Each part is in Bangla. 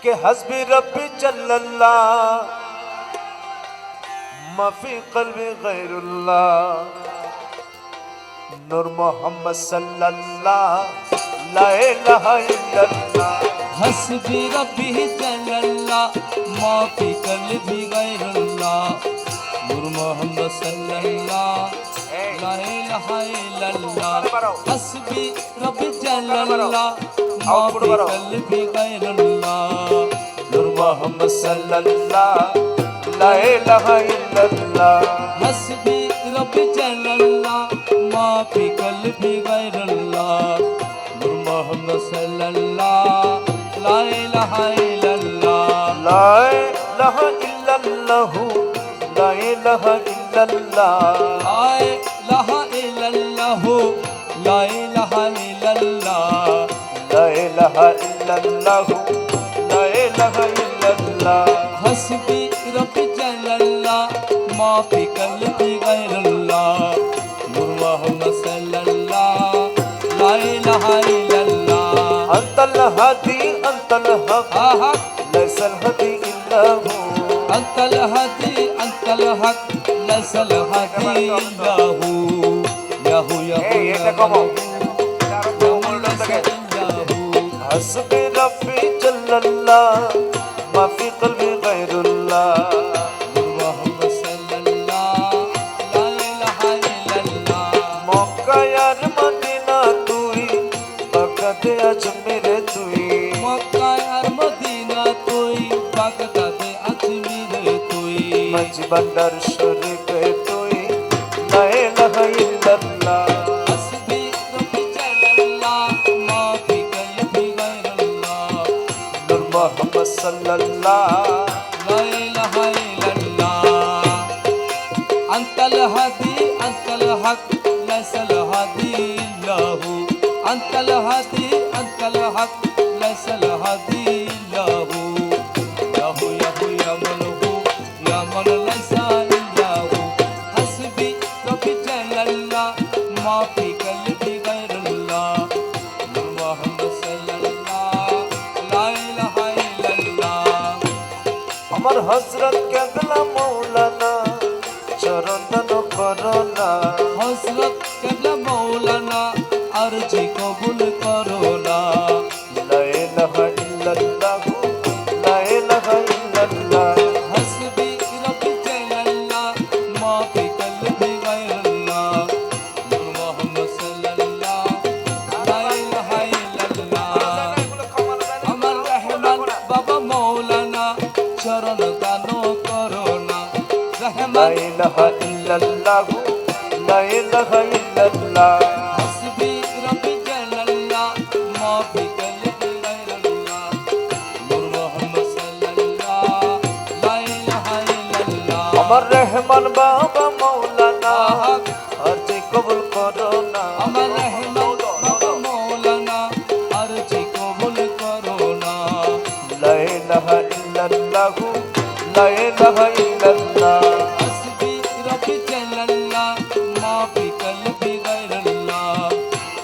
कि हस्बी रब्बी जल्लल्लाह माफी क़ल्बी गैरुल्लाह नूर मोहम्मद सल्लल्लाह ला इलाहा इल्लल्लाह हस्बी रब्बी जल्लल्लाह माफी क़ल्बी गैरुल्लाह नूर मोहम्मद सल्लल्लाह ला इलाहा इल्लल्लाह हस्बी रब्बी जल्लल्लाह माफी क़ल्बी गैरुल्लाह नूर मोहम्मद सल्लल्लाह ला इलाहा इल्लल्लाह हस्बी रब्बी जल्लल्लाह माफी क़ल्बी गैरुल्लाह नूर मोहम्मद सल्लल्लाह ला इलाहा इल्लल्लाह ला इलाहा इल्लल्लाह ला इलाहा इल्लल्लाह ला इलाहा इल्लल्लाह ला इलाहा इल्लल्लाह ला इलाहा इल्लल्लाह ला इलाहा इल्लल्लाह हस्बी रब्बी जल्लल्लाह माफी क़ल्बी गैरुल्लाह नूर मोहम्मद सल्लल्लाह ला इलाहा इल्लल्लाह अंतल हदी अंतल हक लैसल हदी इल्ला हू अंतल हदी अंतल हक लैसल हदी इल्ला हू याहू याहू हस्बी रब्बी जल्लल्लाह माफी क़ल्बी गैरुल्लाह मोहम्मद सल्लल्लाह ला इलाहा इल्लल्लाह मक्का यार मदीना तुई बगदाद अजमेर तुई मक्का और मदीना तुई बागदाद अजमेर तुई मंजी बंदर शरीफ तुई ला इलाहा इल्लल्लाह हस्बी रब्बी जल्लल्लाह माफी क़ल्बी गैरुल्लाह नूर मोहम्मद सल्लल्लाह ला इलाहा इल्लल्लाह अंतल हक लैसल हदी इल्ला हू अंतल हक लैसल हदी इल्ला हू याहू याहू या मन लैसा इल्ला हू हस्बी रब्बी जल्लल्लाह माफी क़ल्बी गैरुल्लाह नूर मोहम्मद सल्लल्लाह ला इलाहा इल्लल्लाह আমার হযরত কেবলা মৌলানা চরণ দান করোনা हजरत केबला मौलाना अर्जी कबूल करो ना লা ইলাহা ইল্লাল্লাহ লা ইলাহা ইল্লাল্লাহ हस्बी रब्बी जल्लल्लाह माफी क़ल्बी गैरुल्लाह नूर मोहम्मद सल्लल्लाह ला इलाहा इल्लल्लाह अमर रहमान बाबा मौलाना चरण दानो करो ना লা रहमान ইলাহা ইল্লাল্লাহ লা ইলাহা ইল্লাল্লাহ हस्बी रब्बी जल्लल्लाह माफी क़ल्बी गैरुल्लाह नूर मोहम्मद सल्लल्लाह ला इलाहा इल्लल्लाह আমার রহমান বাবা মৌলানা अर्जी कबूल করোনা अमर रहमान बाबा मौलाना अर्जी कबूल करो ना লা ইলাহা ইল্লাল্লাহ লা ইলাহা ইল্লাল্লাহ हस्बी रब्बी जल्लल्लाह माफी क़ल्बी गैरुल्लाह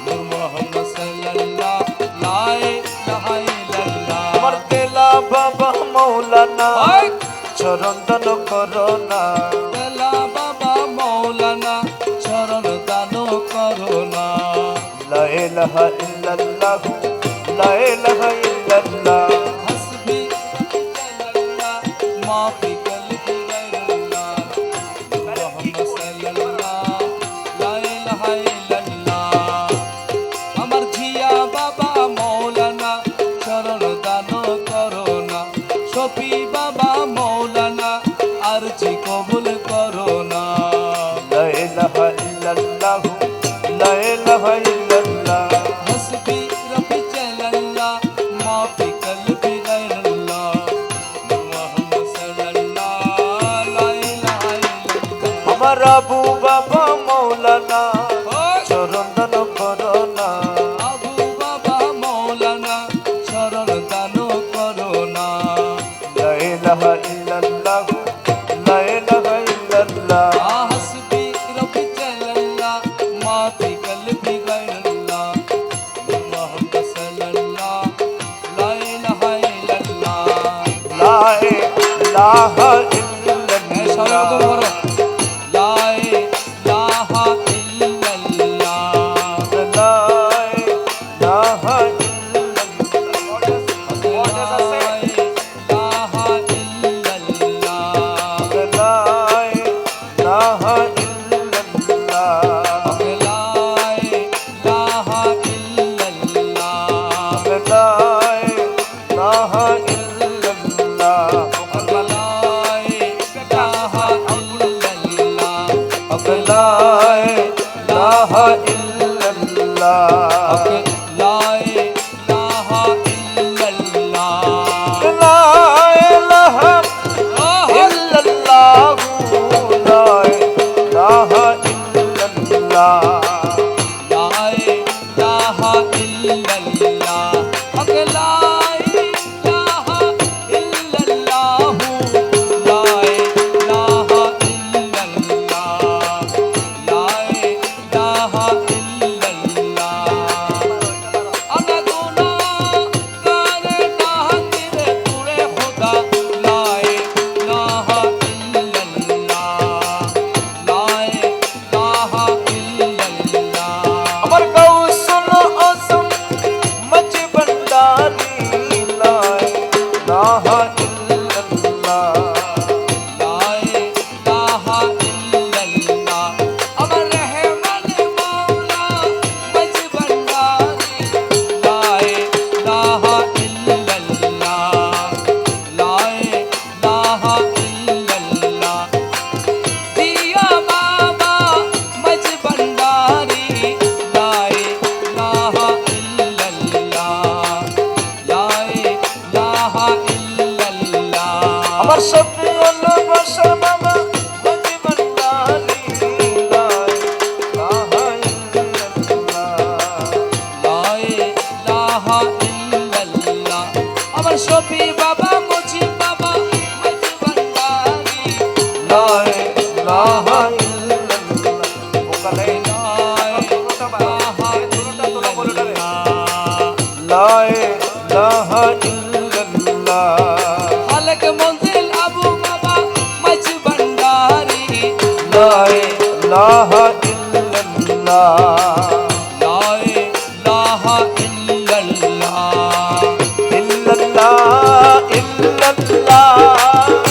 नूर मोहम्मद सल्लल्लाह ला इलाहा इल्लल्लाह আমার তেলা বাবা মৌলানা हाय চরণ দান করোনা तेला बाबा मौलाना चरण दानो करो ना লা ইলাহা ইল্লাল্লাহ লা ইলাহা ইল্লাল্লাহ हस्बी जल्लल्लाह माफी क़ल्बी गैरुल्लाह मोहम्मद सल्लल्लाह ला इलाहा इल्लल्लाह अमर जिया बाबा मौलाना चरण दानो करो ना शफी बाबा मौलाना अर्जी कबूल करो ना লা ইলাহা ইল্লাল্লাহ লা ইলাহা ইল্লাল্লাহ हस्बी रब्बी जल्लल्लाह माफी क़ल्बी गैरुल्लाह मोहम्मद सल्लल्लाह ला इलाहा इल्लल्लाह আমার আবু বাবা মৌলানা ओए চরণ দান করোনা আবু বাবা মৌলানা চরণ দানো করো না লা ইলাহা ইল্লাল্লাহ লা ইলাহা ইল্লাল্লাহ हस्बी रब्बी जल्लल्लाह माफी क़ल्बी गैरुल्लाह मोहम्मद सल्लल्लाह ला इलाहा इल्लल्लाह আমার সাথে হলো বসা বাবা মজি ভান্ডারি লা ইলাহা ইল্লাল্লাহ আমার শফি বাবা মুজি বাবা মজি ভান্ডারি লা ইলাহা ইল্লাল্লাহ ওকালে লা ইলাহা ইল্লাল্লাহ খালেক মঞ্জিল আবু বাবা মজি ভান্ডারি লা ইলাহা ইল্লাল্লাহ লা ইলাহা ইল্লাল্লাহ ইল্লাল্লাহ ইল্লাল্লাহ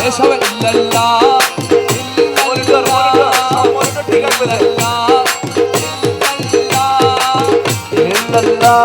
এ সবাই ইল্লাল্লাহ ঠিক আছে ইল্লাল্লাহ ইল্লাল্লাহ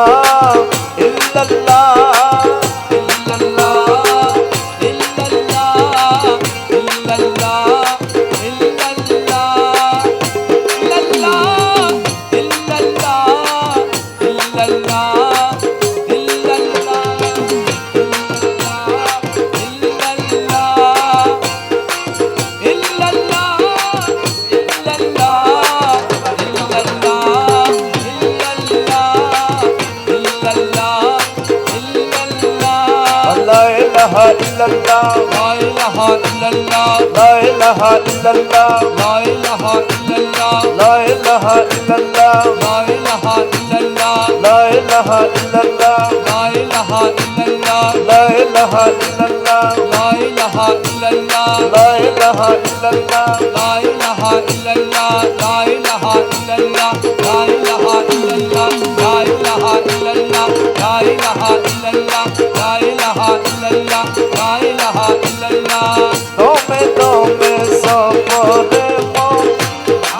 لا إله إلا الله لا إله إلا الله لا إله إلا الله لا إله إلا الله لا إله إلا الله لا إله إلا الله لا إله إلا الله لا إله إلا الله لا إله إلا الله لا إله إلا الله لا إله إلا الله لا إله إلا الله لا إله إلا الله لا إله إلا الله لا إله إلا الله لا إله إلا الله لا إله إلا الله لا إله إلا الله তোমে তোমে সপরে মন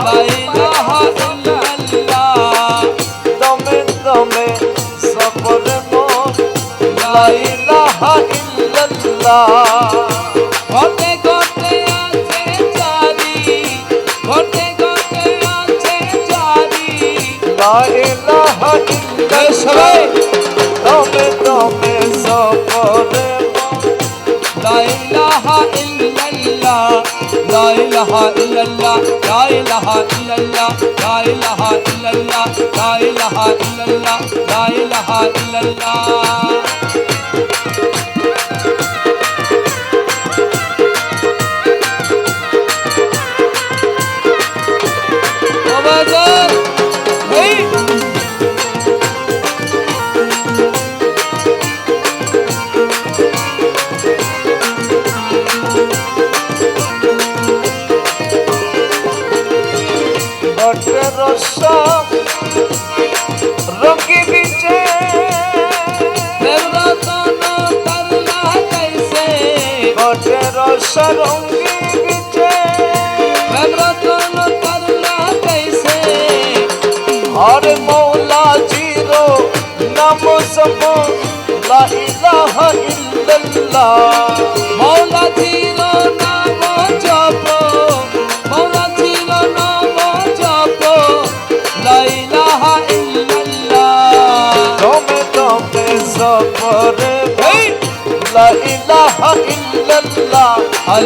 لا إله إلا الله তোমে তোমে সপরে মন লা ইলাহা ইল্লাল্লাহ ঘটে ঘটে আছে জারি ঘটে ঘটে আছে জারি লা ইলাহা সবাই ইল্লাল্লাহ তোমে তোমে সপরে মন لا إله إلا الله لا إله إلا الله لا إله إلا الله لا إله إلا الله لا إله إلا الله لا إله إلا الله আবাজান এই ঘটে রসম রঙ্গি বিচে দেবরতন করলা कैसे ঘটে রস রঙ্গি বিচে দেবরতন করলা कैसे হরে মৌলা জিরো নাম সম লা ইলাহা ইল্লাল্লাহ মৌলা ছিল নাম জপ মৌলা ছিল নাম জপ লা ইলাহা ইল্লাল্লাহ তোমে তোমে সপরে এই লা ইলাহা ইল্লাল্লাহ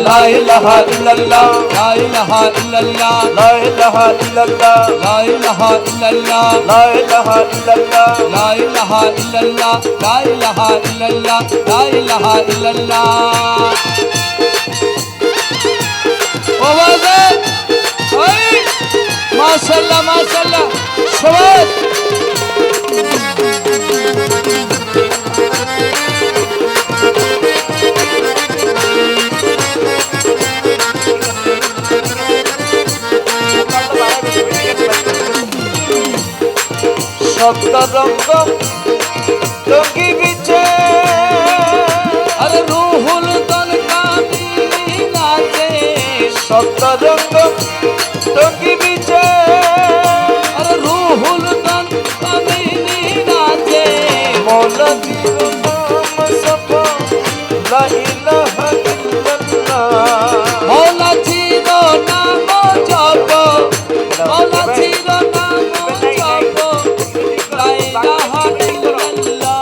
লা ইলাহা ইল্লাল্লাহ লা ইলাহা ইল্লাল্লাহ লা ইলাহা ইল্লাল্লাহ লা ইলাহা ইল্লাল্লাহ লা ইলাহা ইল্লাল্লাহ লা ইলাহা ইল্লাল্লাহ লা ইলাহা ইল্লাল্লাহ লা ইলাহা ইল্লাল্লাহ ও বাজার ওই মাশাআল্লাহ মাশাআল্লাহ সবাই সপ্তরঙ্গ রঙ্গি বিচে আরে রুহুল তন কামিনী নাচে সপ্তরঙ্গ রঙ্গি বিচে আরে রুহুল তন কামিনী নাচে মৌলা জির নাম সপ লা ইলাহা ইল্লাল্লাহ মৌলা ছিল নাম জপ মৌলা ছিল নাম জপ লা ইলাহা ইল্লাল্লাহ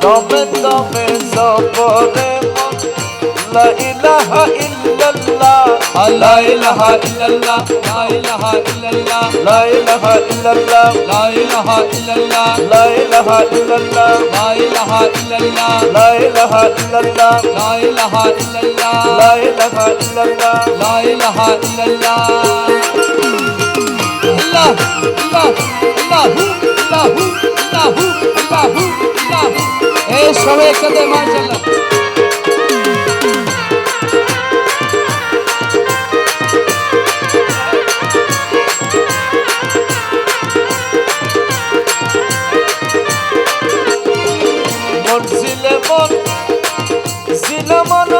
তোমে তোমে সপরে মন লা ইলাহা ইল্লাল্লাহ লা ইলাহা ইল্লাল্লাহ লা ইলাহা ইল্লাল্লাহ লা ইলাহা ইল্লাল্লাহ লা ইলাহা ইল্লাল্লাহ লা ইলাহা ইল্লাল্লাহ লা ইলাহা ইল্লাল্লাহ লা ইলাহা ইল্লাল্লাহ লা ইলাহা ইল্লাল্লাহ লা ইলাহা ইল্লাল্লাহ লা ইলাহা ইল্লাল্লাহ আল্লাহ আল্লাহ আল্লাহু আল্লাহু আল্লাহু আল্লাহু আল্লাহু এই সবাই একসাথে মাশাআল্লাহ মন ছিলে মন ছিলে মন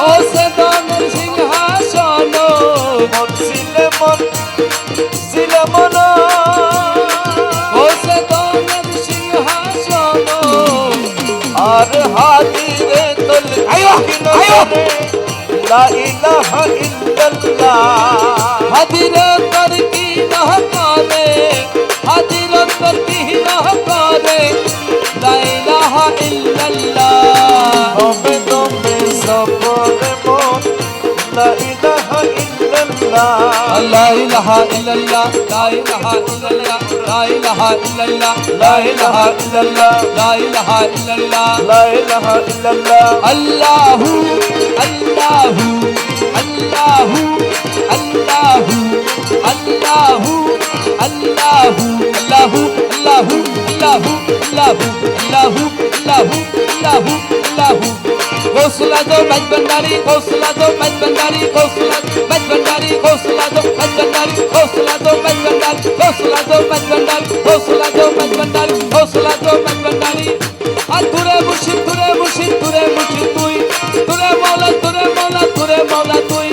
ও সে দানের সিংহাসন মন ছিলে মন ছিলে মন ও সে দানের সিংহাসন আর হাদিরে তল আয়ো, আয়ো। লা ইলাহা ইল্লাল্লাহ হাজির কর কি না করে হাজির কর কি না করে লা ইলাহা ইল্লাল্লাহ দমে দমে সপরে মন লা ইলাহা ইল্লাল্লাহ লা ইলাহা ইল্লাল্লাহ লা ইলাহা ইল্লাল্লাহ লা ইলাহা ইল্লাল্লাহ লা ইলাহা ইল্লাল্লাহ লা ইলাহা ইল্লাল্লাহ লা ইলাহা ইল্লাল্লাহ আল্লাহু আল্লাহু আল্লাহু আল্লাহু আল্লাহু আল্লাহু আল্লাহু আল্লাহু আল্লাহু আল্লাহু আল্লাহু আল্লাহু আল্লাহু আল্লাহু গৌসলা দো বাজবন্দারি গৌসলা দো বাজবন্দারি গৌসলা বাজবন্দারি গৌসলা দো বাজবন্দারি গৌসলা দো বাজবন্দারি গৌসলা দো বাজবন্দারি গৌসলা দো বাজবন্দারি গৌসলা দো বাজবন্দারি আর তুরে মুর্শিদ তুরে মুর্শিদ তুরে মুর্শিদ তুই তুরে মৌলা তুরে মৌলা তুরে মৌলা তুই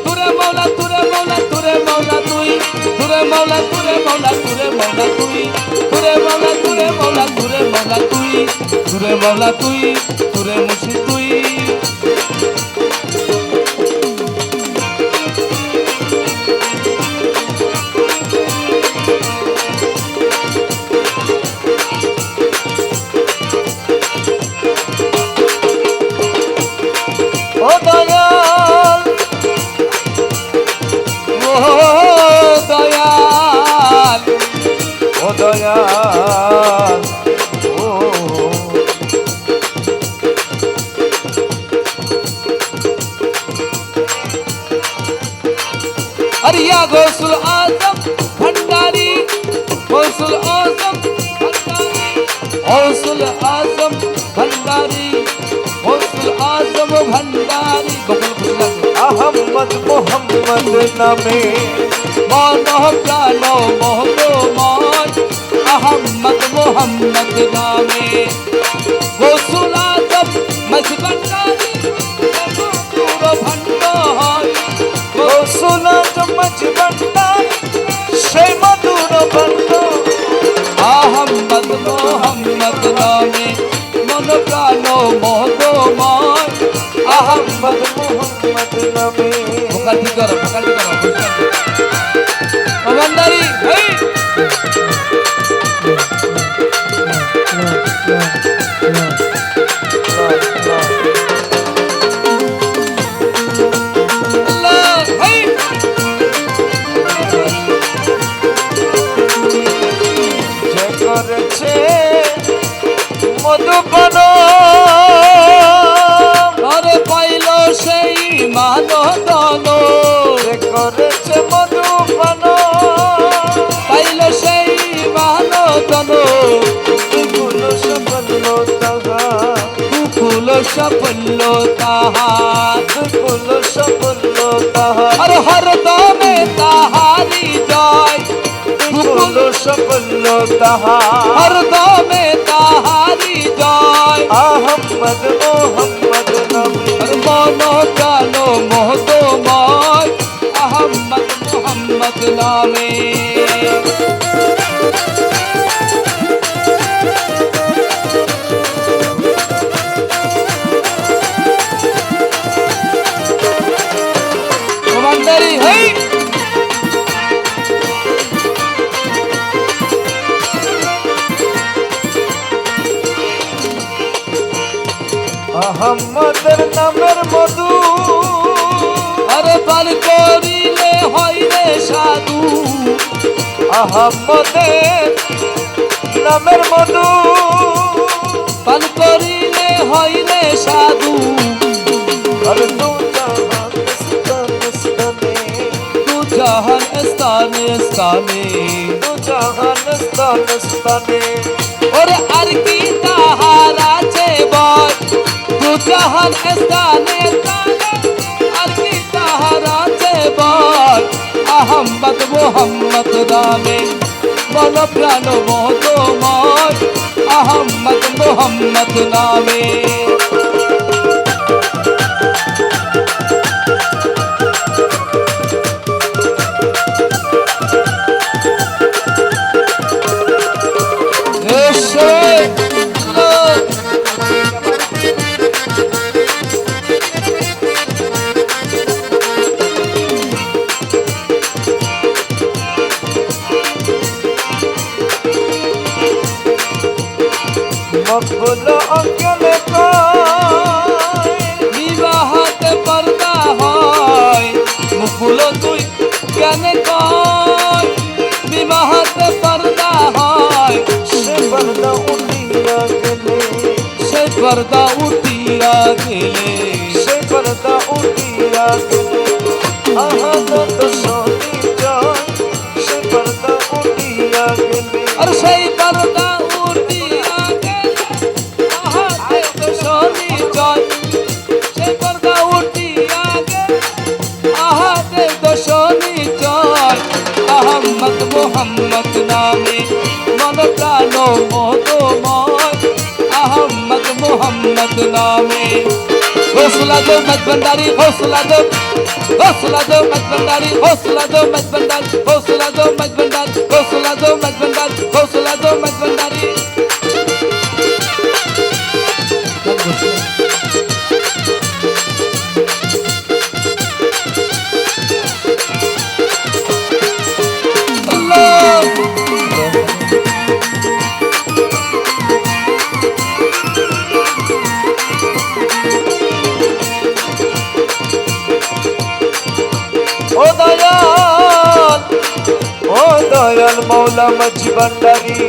তুরে মৌলা তুরে মৌলা তুরে মৌলা তুই তুরে মৌলা তুরে মৌলা তুরে মৌলা তুই তুরে মৌলা তুরে মৌলা তুরে মৌলা তুই তুরে মৌলা তুই তুরে মুর্শিদ তুই ও দয়াল ও দয়াল ও দয়াল ও अरिया गौसुल आजम भंडारी गौसुल आजम भंडारी गौसुल आजम भंडारी गौसुल आजम भंडारी गोकुल कृष्ण আহমদ মোহাম্মদ নামে मानो प्राणो मोहतो मान अहमद मोहम्मद नामे गौसुल आजम मज भंडारी गौसुल भंडारी রসুলা চমচ বন্দার সেই মধুর বন্ধ আহম্মদ মোহাম্মদ নামে মন প্রাণ মোহমান আহমদ মোহাম্মদ নামে ফোকাটি করো কমান্ডারি যে করেছে মধুপান আরে পাইল সেই মানদন যে করেছে মধুপান পাইল সেই মানদন দুগুণ সফল তাহা দুকুল সাফল্য তাহার দুগুণ সফল তাহা আর হরদমে তাহারি জয় দুগুণ সফল তাহা হরদমে তাহারি জয় আহমদ মোহাম্মদ নামে আর মন প্রাণ মোহতময় আহম্মদ মোহাম্মদ নামে কমান্ডারি হেই আহম্মদের নামের মধু আরে পান করিলে হয় রে সাধু আহম্মদের নামের মধু পান করিলে হয় রে সাধু আর দু জাহান স্থানে স্থানে তু জাহান স্থানে স্থানে দু জাহান স্থানে স্থানে ওরে আর কি তাহার আছে বল তু জাহান স্থানে স্থানে আর কি তাহার আছে বল আহম্মদ মোহাম্মদ নামে মন প্রাণ মহতময় আহম্মদ মোহাম্মদ নামে মকবুল অঙ্গলে কয় বিবাহতে পর্দা হয় মুকুল তুই কেন কয় বিবাহতে পর্দা হয় সে পর্দা উঠিয়া গেলে সে পর্দা উঠিয়া গেলে সে পর্দা উঠিয়া গেলে আহাদত সনি জয় সে পর্দা উঠিয়া গেলে আর সেই পর্দা উঠিয়া গেলে আহাতে তো শনি জয় সেই পর্দা উঠিয়া গেলে আহাতে তো শনি জয় আহম্মদ মোহাম্মদ নামে মন প্রাণ মহতময় আহম্মদ মোহাম্মদ নামে हौसला दो मत भंडारी हौसला दो मत भंडारी हौसला दो मत भंडारी हौसला दो मत भंडारी हौसला दो मत भंडारी हौसला दो मत भंडारी ও দয়াল মৌলা মজি ভান্ডারি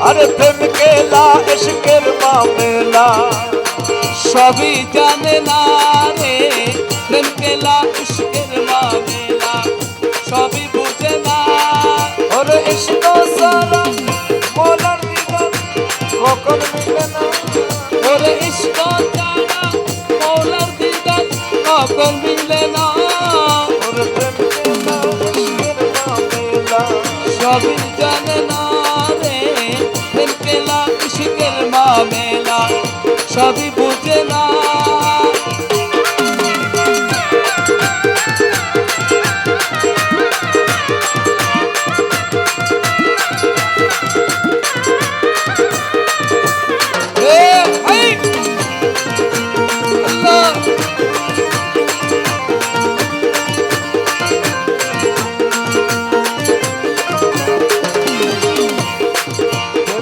আরে প্রেম কেলা ইশকের মামলা সবই জানে না রে প্রেম কেলা ইশকের মামলা সবই বুঝে না ওরে ইশক সারা মৌলার দিদার কখন মিলে না ওরে ইশক জানা মৌলার দিদার কখন মিলে না ওরে প্রেম কেলা ইশকের মামলা সবই জানে না রে প্রেম কেলা ইশকের মামলা সবই বুঝে না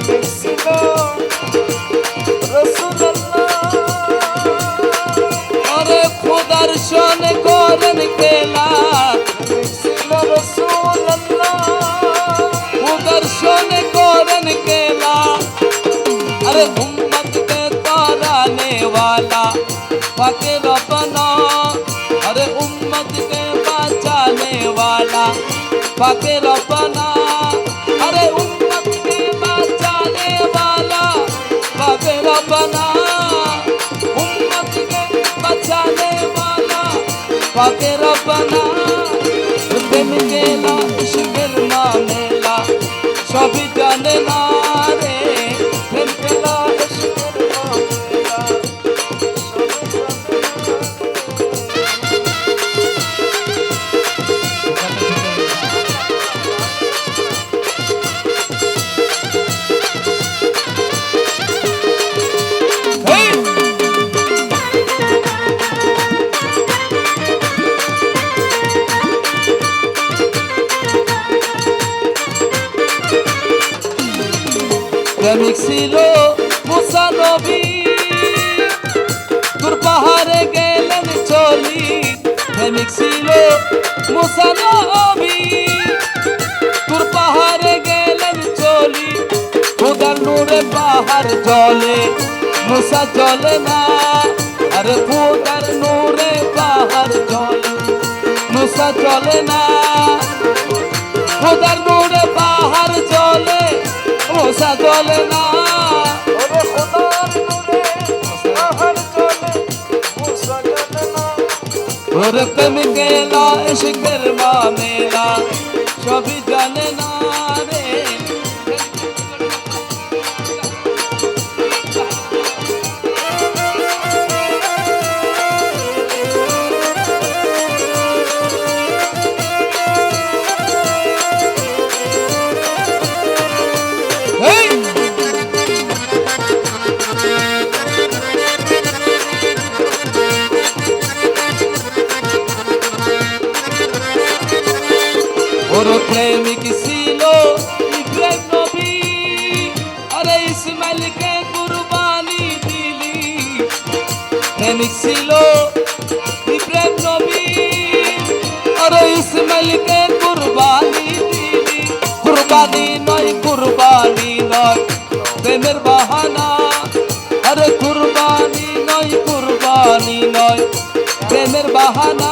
দেখছিল রাসূলুল্লাহ আরে খোদার শোন করেন কেলা দেখছিল রাসূলুল্লাহ খোদার শোন করেন কেলা अरे उम्मत के ताराने वाला पाके रबना अरे उम्मत के बचाने वाला पाके रबना अरे उम्मत के बचाने वाला पाके रबना उम्मत के बचाने वाला पाके रबना प्रेम केला इश्क़ेर मामेला सभी जाने ना रे प्रेम केला ইশকের মামলা প্রেমিক ছিল মুসা নবী তোর পাহাড়ে গেলেন চলি প্রেমিক ছিল মুসা নবী তোর পাহাড়ে গেলেন চলি খোদার নূরে পাহাড় জলে মুসা জলে না আরে খোদার নূরে পাহাড় জলে মুসা জলে না খোদার নূরে পাহাড় জলে মুসা জলে না ওরে খোদার নূরে পাহাড় চলে মুসা চলে না ওরে প্রেম গেলা ইশকের মামেলা সবই জানে না রে Hey! ওর প্রেমিক ছিল ইব্রাহিম নবী আরে ইসমাইলকে কুরবানি দিলি প্রেমিক ছিল ইব্রাহিম নবী আরে ইসমাইলকে কুরবানি দিলি কুরবানি নয় প্রেমের বাহানা আরে কুরবানি নয় প্রেমের বাহানা